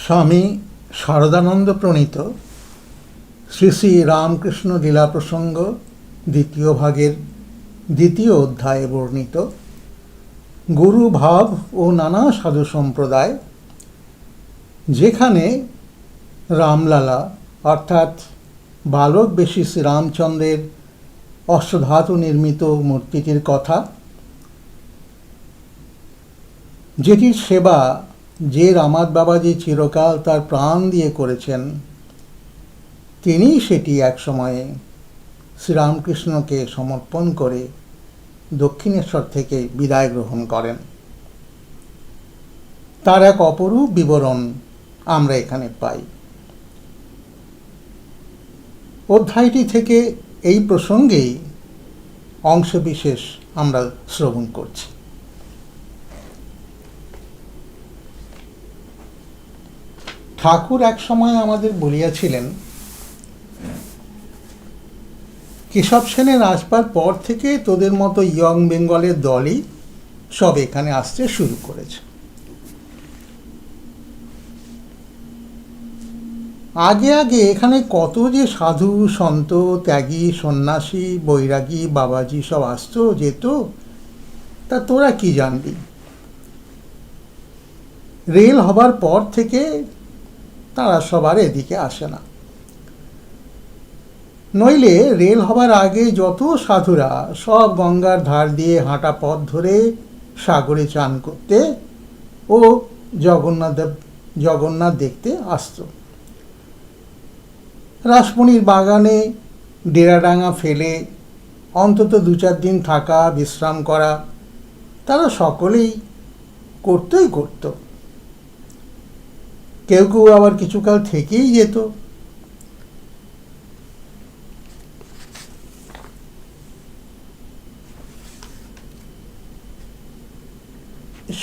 স্বামী শারদানন্দ প্রণীত শ্রী শ্রী রামকৃষ্ণ লীলা প্রসঙ্গ দ্বিতীয় ভাগের দ্বিতীয় অধ্যায়ে বর্ণিত গুরু ভাব ও নানা সাধু সম্প্রদায়, যেখানে রামলালা অর্থাৎ বালক বেশী শ্রীরামচন্দ্রের অষ্টধাতু নির্মিত মূর্তিটির কথা, যেটির সেবা যে রামাদ বাবাজি চিরকাল তার প্রাণ দিয়ে করেছেন, তিনি সেটি এক সময়ে শ্রীরামকৃষ্ণকে সমর্পণ করে দক্ষিণেশ্বর থেকে বিদায় গ্রহণ করেন। তার এক অপরূপ বিবরণ আমরা এখানে পাই। অধ্যায়টি থেকে এই প্রসঙ্গেই অংশবিশেষ আমরা শ্রবণ করছি। ঠাকুর এক সময় আমাদের বলিয়াছিলেন, কেশব সেনের আসবার পর থেকে তোদের মতো ইয়ং বেঙ্গলের দলই সব এখানে আসতে শুরু করেছে। আগে আগে এখানে কত যে সাধু সন্ত ত্যাগী সন্ন্যাসী বৈরাগী বাবাজি সব আসতো যেত, তা তোরা কি জানবি। রেল হবার পর থেকে তারা সবার এদিকে আসে না। নইলে রেল হবার আগে যত সাধুরা সব গঙ্গার ধার দিয়ে হাঁটা পথ ধরে সাগরে চান করতে ও জগন্নাথ দেখতে আসত। রাসমণির বাগানে ডেরাডাঙ্গা ফেলে অন্তত 2-4 দিন থাকা বিশ্রাম করা তারা সকলেই করতেই করত। কেউ কেউ আবার কিছুকাল থেকেই যেত।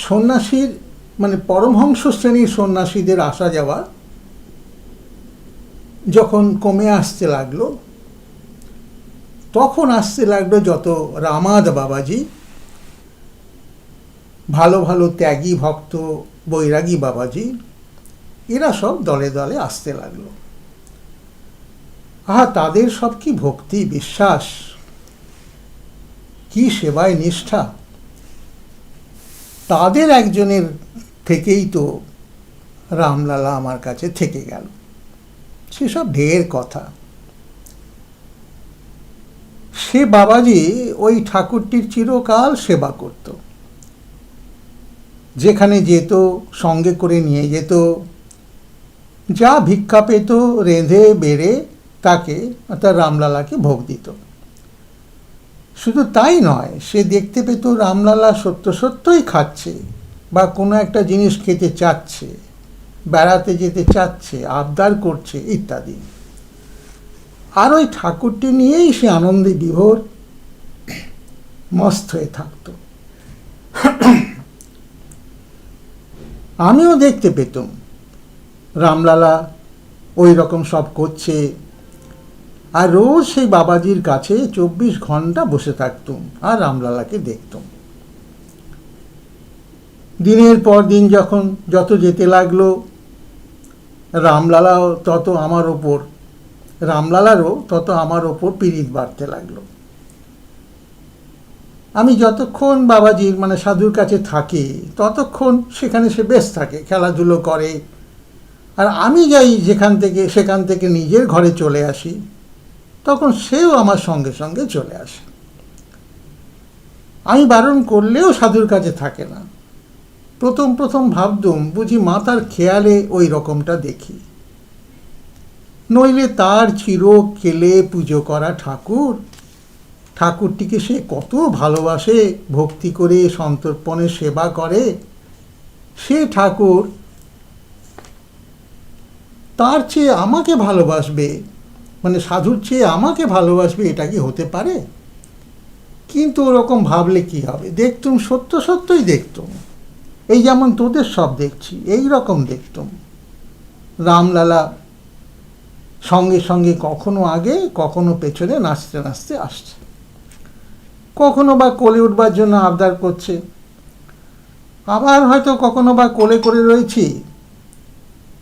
সন্ন্যাসীর পরমহংস শ্রেণীর সন্ন্যাসীদের আসা যাওয়া যখন কমে আসতে লাগলো, তখন আসতে লাগলো যত রামাদ বাবাজি, ভালো ভালো ত্যাগী ভক্ত বৈরাগী বাবাজি, এরা সব দলে দলে আসতে লাগলো। তাদের সব কি ভক্তি বিশ্বাস, কি সেবায় নিষ্ঠা। তাদের একজনের থেকেই তো রামলালা আমার কাছে থেকে গেল। সেসব ঢের কথা। সে বাবাজি ওই ঠাকুরটির চিরকাল সেবা করত। যেখানে যেত সঙ্গে করে নিয়ে যেত, যা ভিক্ষা পেত রেঁধে বেড়ে তাকে অর্থাৎ রামলালাকে ভোগ দিত। শুধু তাই নয়, সে দেখতে পেত রামলালা সত্য সত্যই খাচ্ছে বা কোনো একটা জিনিস খেতে চাচ্ছে, বেড়াতে যেতে চাচ্ছে, আবদার করছে ইত্যাদি। আর ওই ঠাকুরটি নিয়েই সে আনন্দে বিভোর মস্ত হয়ে থাকত। আমিও দেখতে পেতাম রামলালা ওই রকম সব করছে, আর রোজ সেই বাবাজির কাছে 24 ঘন্টা বসে থাকতুম আর রামলালাকে দেখতুম। দিনের পর দিন যখন যত যেতে লাগলো, রামলালারও তত আমার ওপর পীড়িত বাড়তে লাগলো। আমি যতক্ষণ বাবাজির সাধুর কাছে থাকি ততক্ষণ সেখানে সে বেশ থাকে, খেলাধুলো করে। আর আমি যাই সেখান থেকে নিজের ঘরে চলে আসি, তখন সেও আমার সঙ্গে সঙ্গে চলে আসে। আমি বারণ করলেও সাধুর কাছে থাকে না। প্রথম ভাবতুম বুঝি মাতার খেয়ালে ওই রকমটা দেখি, নইলে তার চির খেলে পুজো করা ঠাকুরটিকে সে কত ভালোবাসে, ভক্তি করে সন্তর্পণে সেবা করে। সে ঠাকুর তার চেয়ে আমাকে ভালোবাসবে, সাধুর চেয়ে আমাকে ভালোবাসবে, এটা কি হতে পারে? কিন্তু ওরকম ভাবলে কি হবে। দেখতুম সত্যই দেখতুম, এই যেমন তোদের সব দেখছি এই রকম দেখতুম। রামলালা সঙ্গে সঙ্গে কখনো আগে কখনো পেছনে নাচতে নাচতে আসছে, কখনো বা কোলে উঠবার জন্য আবদার করছে, আবার হয়তো কখনো বা কোলে করে রয়েছি,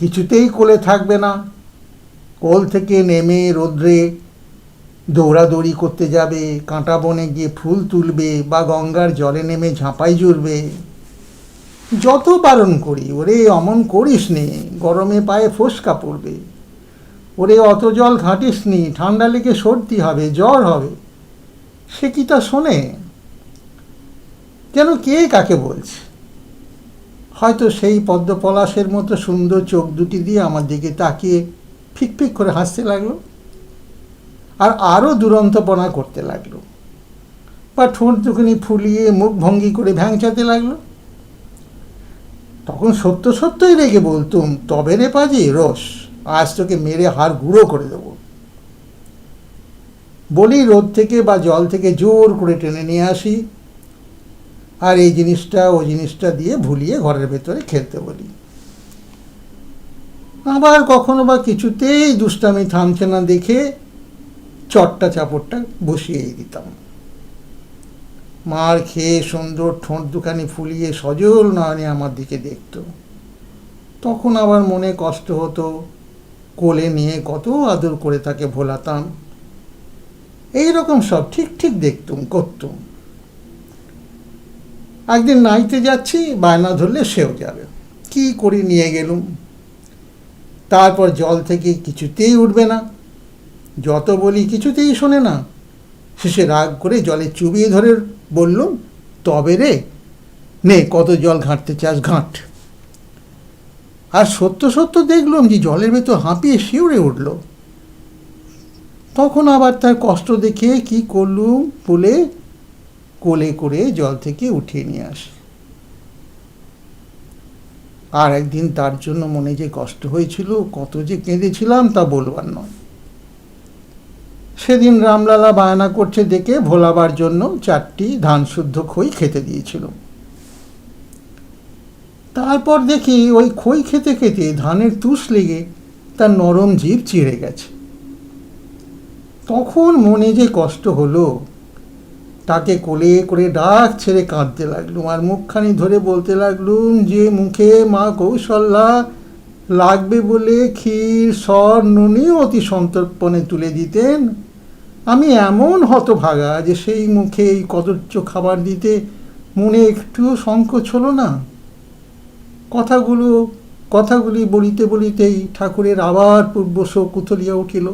কিছুতেই কোলে থাকবে না। কোল থেকে নেমে রোদ্রে দৌড়াদৌড়ি করতে যাবে, কাঁটা বনে গিয়ে ফুল তুলবে বা গঙ্গার জলে নেমে ঝাঁপাই জুড়বে। যত বারণ করি, ওরে অমন করিস নি, গরমে পায়ে ফোসকা পড়বে, ওরে অত জল ঘাঁটিস নি, ঠান্ডা লেগে সর্দি হবে, জ্বর হবে, সে কি তা শোনে? যেন কে কাকে বলছে। হয়তো সেই পদ্মপলাশের মতো সুন্দর চোখ দুটি দিয়ে আমার দিকে তাকিয়ে ফিক ফিক করে হাসতে লাগলো, আর আরও দুরন্তপনা করতে লাগলো, বা ঠোঁট দুখানি ফুলিয়ে মুখ ভঙ্গি করে ভ্যাংচাতে লাগলো। তখন সত্য সত্যই রেগে বলতুম, তবে রে পাজি রোস, আজ তোকে মেরে হাড় গুঁড়ো করে দেব। বলি রোদ থেকে বা জল থেকে জোর করে টেনে নিয়ে আসি, আর এই জিনিসটা ও জিনিসটা দিয়ে ভুলিয়ে ঘরের ভেতরে খেলতে বলি। আবার কখনো বা কিছুতেই দুষ্টামি থামছে না দেখে চটটা চাপড়টা বসিয়েই দিতাম। মার খেয়ে সুন্দর ঠোঁট দুখানি ফুলিয়ে সজল নয়নে আমার দিকে দেখত। তখন আবার মনে কষ্ট হতো, কোলে নিয়ে কত আদর করে তাকে ভোলাতাম। এইরকম সব ঠিক ঠিক দেখতুম, করতুম। একদিন নাইতে যাচ্ছি, বায়না ধরলে সেও যাবে, কি করে নিয়ে গেলুম। তারপর জল থেকে কিছুতেই উঠবে না, যত বলি কিছুতেই শোনে না। শেষে রাগ করে জলে চুবিয়ে ধরে বললুম, তবে রে নে, কত জল ঘাঁটতে চাস ঘাঁট। আর সত্য সত্য দেখলুম যে জলের ভেতর হাঁপিয়ে শিউরে উঠল। তখন আবার তার কষ্ট দেখে কি করলুম বলে কোলে করে জল থেকে উঠিয়ে নিয়ে আসি। আর একদিন তার জন্য মনে যে কষ্ট হয়েছিল, কত যে কেঁদেছিলাম তা বলবার নয়। সেদিন রামলালা বায়না করছে দেখে ভোলাবার জন্য 4টি ধান শুদ্ধ খই খেতে দিয়েছিল। তারপর দেখি ওই খই খেতে খেতে ধানের তুষ লেগে তার নরম জিভ চিড়ে গেছে। তখন মনে যে কষ্ট হলো, তাকে কোলে করে ডাক ছেড়ে কাঁদতে লাগলুম, আর মুখখানি ধরে বলতে লাগলুম যে মুখে মা কৌশল্যা লাগবে বলে ক্ষীর সর নুনি অতি সন্তর্পণে তুলে দিতেন, আমি এমন হতভাগা যে সেই মুখে এই কদর্য খাবার দিতে মনে একটুও সংকোচ হলো না। কথাগুলি বলিতে বলিতেই ঠাকুরের আবার পূর্ব শোক উথলিয়া উঠিল,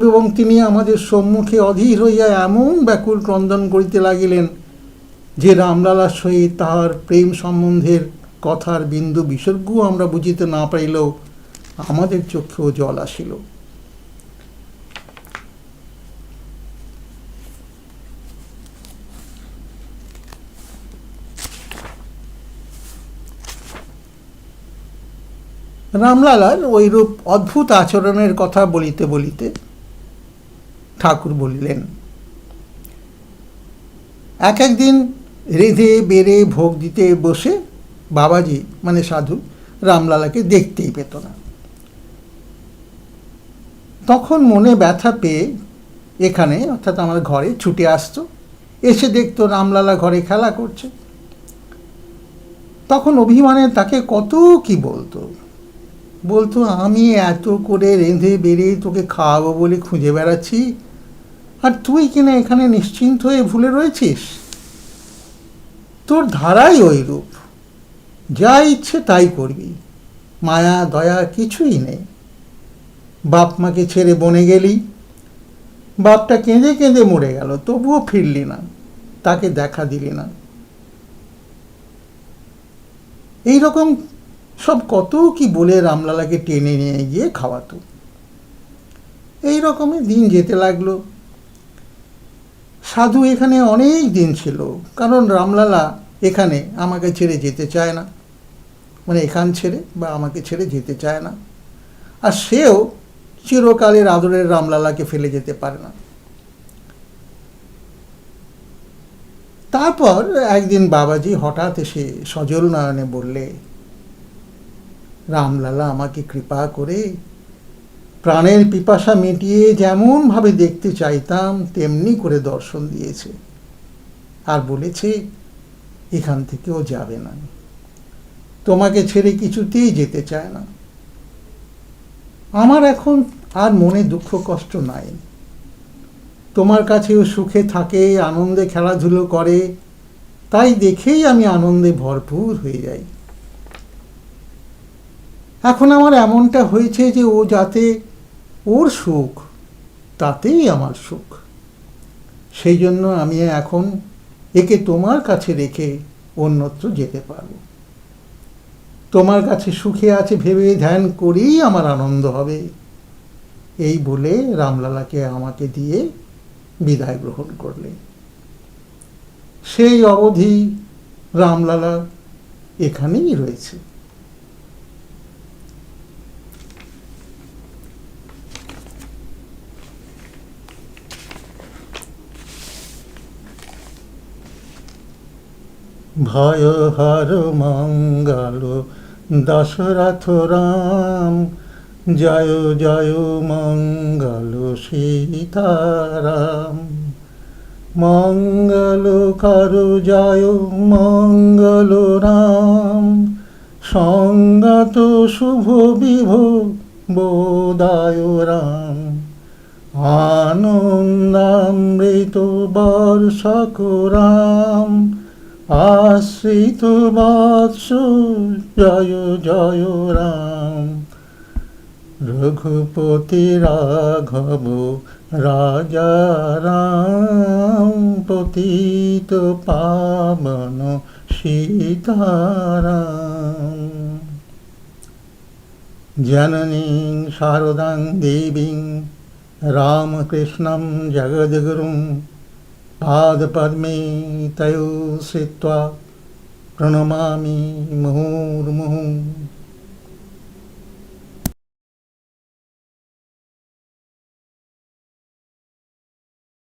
এবং তিনি আমাদের সম্মুখে অধীর হইয়া এমন ব্যাকুল ক্রন্দন করিতে লাগিলেন যে রামলালার সহিত তাহার প্রেম সম্বন্ধের কথার বিন্দু বিসর্গ আমরা বুঝিতে না পারিলেও আমাদের চক্ষেও জল আসিল। রামলালার ওইরূপ অদ্ভুত আচরণের কথা বলিতে বলিতে ঠাকুর বলিলেন, একদিন রেঁধে বেড়ে ভোগ দিতে বসে বাবাজি মানে সাধু রামলালাকে দেখতেই পেত না। তখন মনে ব্যথা পেয়ে এখানে অর্থাৎ আমার ঘরে ছুটে আসতো, এসে দেখতো রামলালা ঘরে খেলা করছে। তখন অভিমানে তাকে কত কি বলতো, আমি এত করে রেঁধে বেড়ে তোকে খাওয়াবো বলে খুঁজে বেড়াচ্ছি, আর তুই কিনা এখানে নিশ্চিন্ত হয়ে ভুলে রয়েছিস। তোর ধারাই ওই রূপ, যা ইচ্ছে তাই করবি, মায়া দয়া কিছুই নেই। বাপ মাকে ছেড়ে বনে গেলি, বাপটা কেঁদে কেঁদে মরে গেল, তবুও ফিরলি না, তাকে দেখা দিলি না। এইরকম সব কত কি বলে রামলালাকে টেনে নিয়ে গিয়ে খাওয়াতো। এই রকমই দিন যেতে লাগলো। সাধু এখানে অনেক দিন ছিল, কারণ রামলালা এখানে আমাকে ছেড়ে যেতে চায় না, মানে এখান ছেড়ে বা আমাকে ছেড়ে যেতে চায় না। আর সেও চিরকালের আদরের রামলালাকে ফেলে যেতে পারে না। তারপর একদিন বাবাজি হঠাৎ এসে সজল নয়নে বললে, রামলালা আমাকে কৃপা করে প্রাণের পিপাসা মিটিয়ে যেমনভাবে দেখতে চাইতাম তেমনি করে দর্শন দিয়েছে, আর বলেছে এখান থেকেও যাবে না। তোমাকে ছেড়ে কিছুতেই যেতে চায় না। আমার এখন আর মনে দুঃখ কষ্ট নাই। তোমার কাছেও সুখে থাকে, আনন্দে খেলাধুলো করে, তাই দেখেই আমি আনন্দে ভরপুর হয়ে যাই। এখন আমার এমনটা হয়েছে যে ও যাতে ওর সুখ, তাতেই আমার সুখ। সেই জন্য আমি এখন একে তোমার কাছে রেখে অন্যত্র যেতে পারবো। তোমার কাছে সুখে আছে ভেবে ধ্যান করেই আমার আনন্দ হবে। এই বলে রামলালাকে আমাকে দিয়ে বিদায় গ্রহণ করলে। সেই অবধি রামলালা এখানেই রয়েছে। ভয় হর মঙ্গল দশরথ রাম, জয় জয় মঙ্গল সীতারাম। মঙ্গল করো জয় মঙ্গল রাম, সঙ্গত শুভ বিভ বোদায় রাম। আনন্দামৃত বর্ষক রাম, আশ্রিত বৎস জয় জয় রাম। রঘুপতি রাঘব রাজা রাম, পতিত পাবন সীতারাম। জননীং শারদাং দেবীং রামকৃষ্ণং জগদ্গুরুং, পাদপদ্মে তয়ো শ্রিত্वा প্রণমামি মুহুর্মুহুঃ।